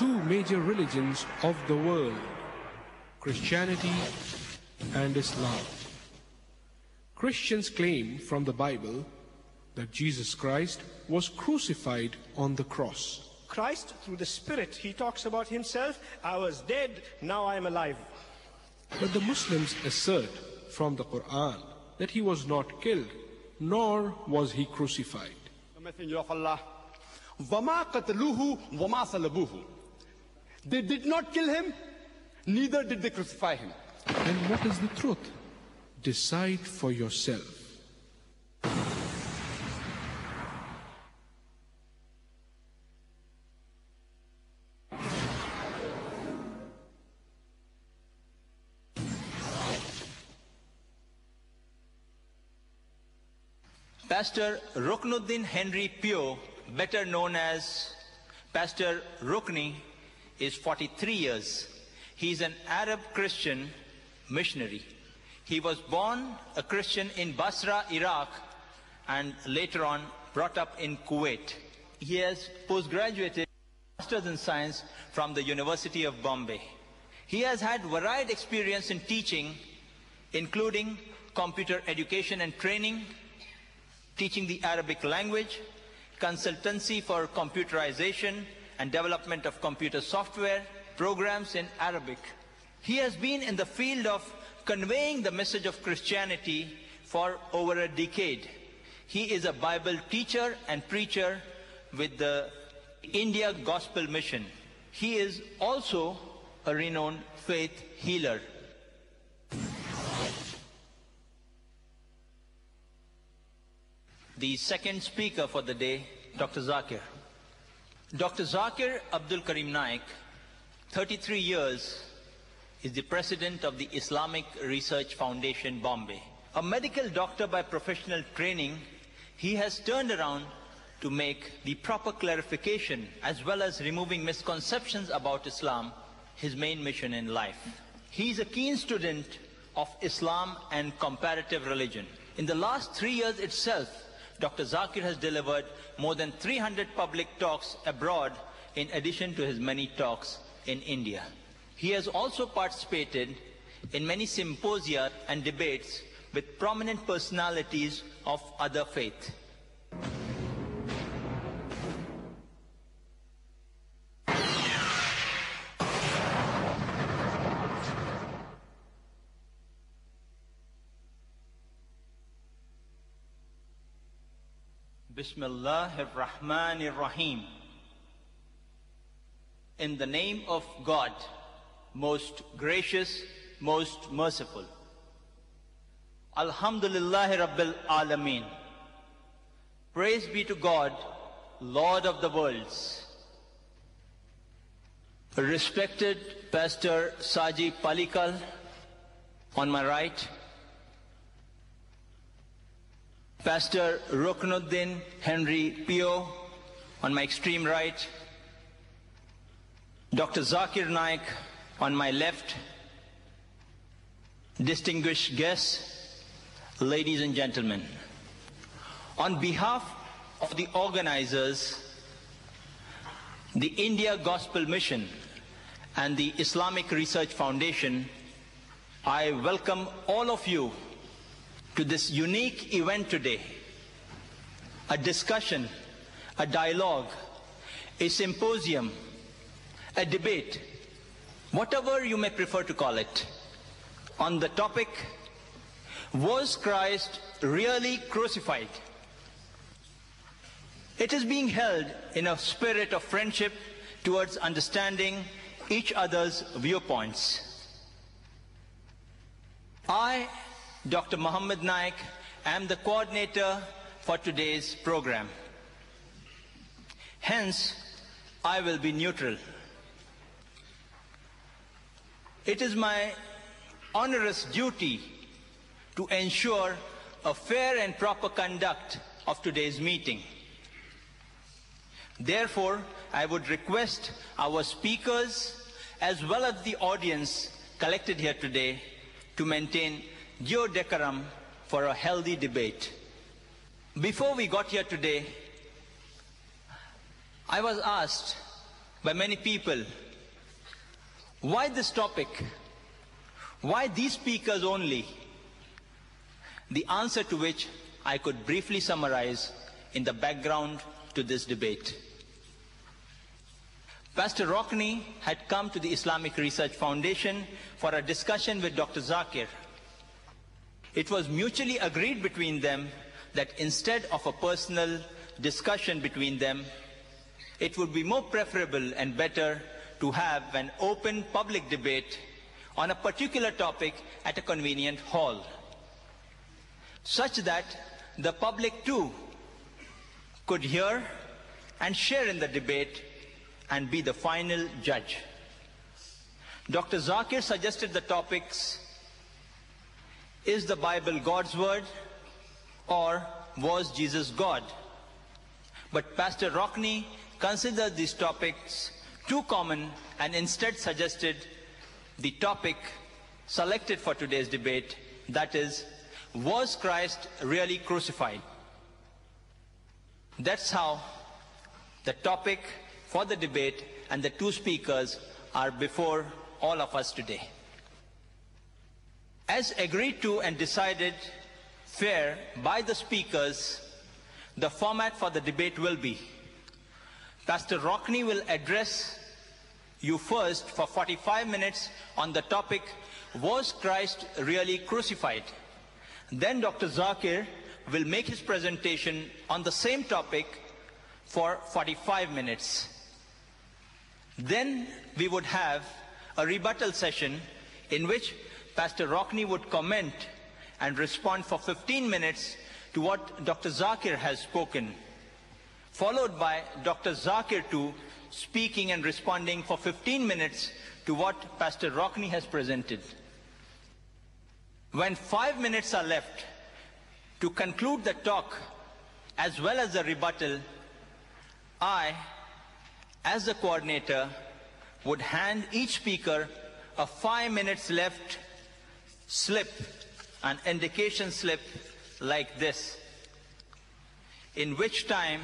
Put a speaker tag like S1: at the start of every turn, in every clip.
S1: two major religions of the world, Christianity and Islam. Christians claim from the Bible that Jesus Christ was crucified on the cross.
S2: Christ, through the Spirit, he talks about himself, I was dead, now I am alive.
S1: But the Muslims assert from the Quran that he was not killed, nor was he crucified.
S3: The Messenger of Allah, وَمَا قَتَلُوهُ وَمَا صَلَبُوهُ. They did not kill him, neither did they crucify him.
S1: And what is the truth? Decide for yourself.
S4: Pastor Ruknuddin Henry Pio, better known as Pastor Rukni, is 43 years. He is an Arab Christian missionary. He was born a Christian in Basra, Iraq, and later on brought up in Kuwait. He has postgraduated Masters in Science from the University of Bombay. He has had varied experience in teaching, including computer education and training, teaching the Arabic language, consultancy for computerization and development of computer software, programs in Arabic. He has been in the field of conveying the message of Christianity for over a decade. He is a Bible teacher and preacher with the India Gospel Mission. He is also a renowned faith healer. The second speaker for the day, Dr. Zakir. Dr. Zakir Abdul Karim Naik, 33 years, is the president of the Islamic Research Foundation, Bombay. A medical doctor by professional training, he has turned around to make the proper clarification as well as removing misconceptions about Islam his main mission in life. He is a keen student of Islam and comparative religion. In the last 3 years itself, Dr. Zakir has delivered more than 300 public talks abroad in addition to his many talks in India. He has also participated in many symposia and debates with prominent personalities of other faiths. Bismillahir Rahmanir Rahim. In the name of God, most gracious, most merciful. Alhamdulillahi Rabbil Alameen. Praise be to God, Lord of the worlds. Respected Pastor Saji Palikal on my right, Pastor Ruknuddin Henry Pio on my extreme right, Dr. Zakir Naik on my left, distinguished guests, ladies and gentlemen. On behalf of the organizers, the India Gospel Mission and the Islamic Research Foundation, I welcome all of you to this unique event today. A discussion, a dialogue, a symposium, a debate, whatever you may prefer to call it, on the topic, was Christ really crucified? It is being held in a spirit of friendship towards understanding each other's viewpoints. I, Dr. Muhammad Naik, am the coordinator for today's program. Hence, I will be neutral. It is my onerous duty to ensure a fair and proper conduct of today's meeting. Therefore, I would request our speakers as well as the audience collected here today to maintain due decorum for a healthy debate. Before we got here today, I was asked by many people. Why this topic? Why these speakers only? The answer to which I could briefly summarize in the background to this debate. Pastor Rockney had come to the Islamic Research Foundation for a discussion with Dr. Zakir. It was mutually agreed between them that instead of a personal discussion between them, it would be more preferable and better to have an open public debate on a particular topic at a convenient hall, such that the public too could hear and share in the debate and be the final judge. Dr. Zakir suggested the topics: is the Bible God's word, or was Jesus God? But Pastor Rockney considered these topics too common and instead suggested the topic selected for today's debate, that is, was Christ really crucified? That's how the topic for the debate and the two speakers are before all of us today. As agreed to and decided fair by the speakers, the format for the debate will be: Pastor Rockney will address you first for 45 minutes on the topic, was Christ really crucified? Then Dr. Zakir will make his presentation on the same topic for 45 minutes. Then we would have a rebuttal session in which Pastor Rockney would comment and respond for 15 minutes to what Dr. Zakir has spoken, followed by Dr. Zakir too speaking and responding for 15 minutes to what Pastor Rockney has presented. When 5 minutes are left to conclude the talk as well as the rebuttal, I, as the coordinator, would hand each speaker a 5 minutes left slip, an indication slip like this, in which time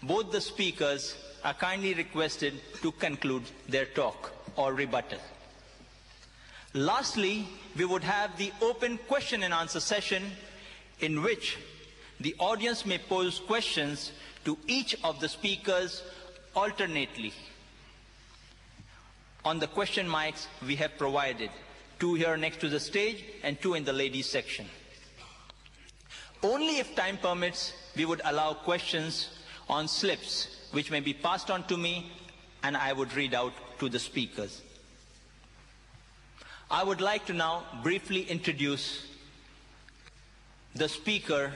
S4: both the speakers are kindly requested to conclude their talk or rebuttal. Lastly, we would have the open question and answer session in which the audience may pose questions to each of the speakers alternately. On the question mics we have provided, 2 here next to the stage and 2 in the ladies section. Only if time permits, we would allow questions on slips, which may be passed on to me and I would read out to the speakers. I would like to now briefly introduce the speaker,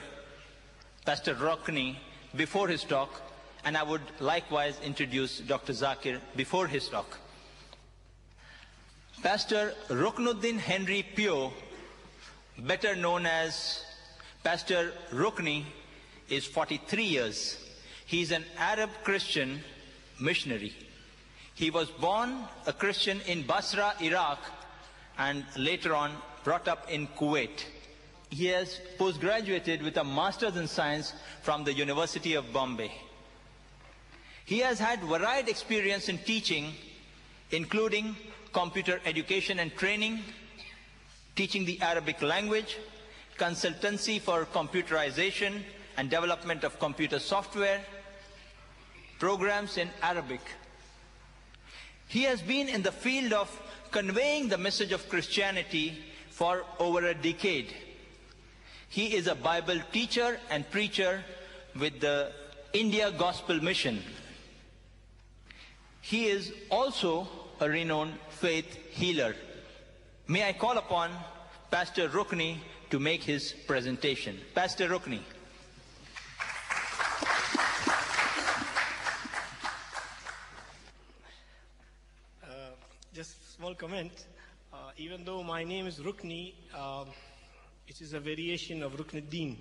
S4: Pastor Rockney, before his talk, and I would likewise introduce Dr. Zakir before his talk. Pastor Ruknuddin Henry Pio, better known as Pastor Rockney, is 43 years. He is an Arab Christian missionary. He was born a Christian in Basra, Iraq, and later on brought up in Kuwait. He has postgraduated with a Master's in Science from the University of Bombay. He has had varied experience in teaching, including computer education and training, teaching the Arabic language, consultancy for computerization and development of computer software, programs in Arabic. He has been in the field of conveying the message of Christianity for over a decade. He is a Bible teacher and preacher with the India Gospel Mission. He is also a renowned faith healer. May I call upon Pastor Rockney to make his presentation. Pastor Rockney.
S2: Just small comment. Even though my name is Rukni, it is a variation of Ruknuddin,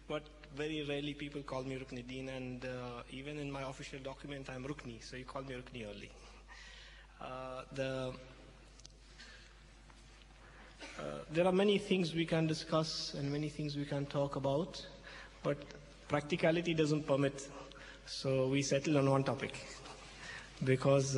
S2: but very rarely people call me Ruknuddin, and even in my official document I'm Rukni, so you call me Rukni only. There are many things we can discuss and many things we can talk about, but practicality doesn't permit, so we settle on one topic. because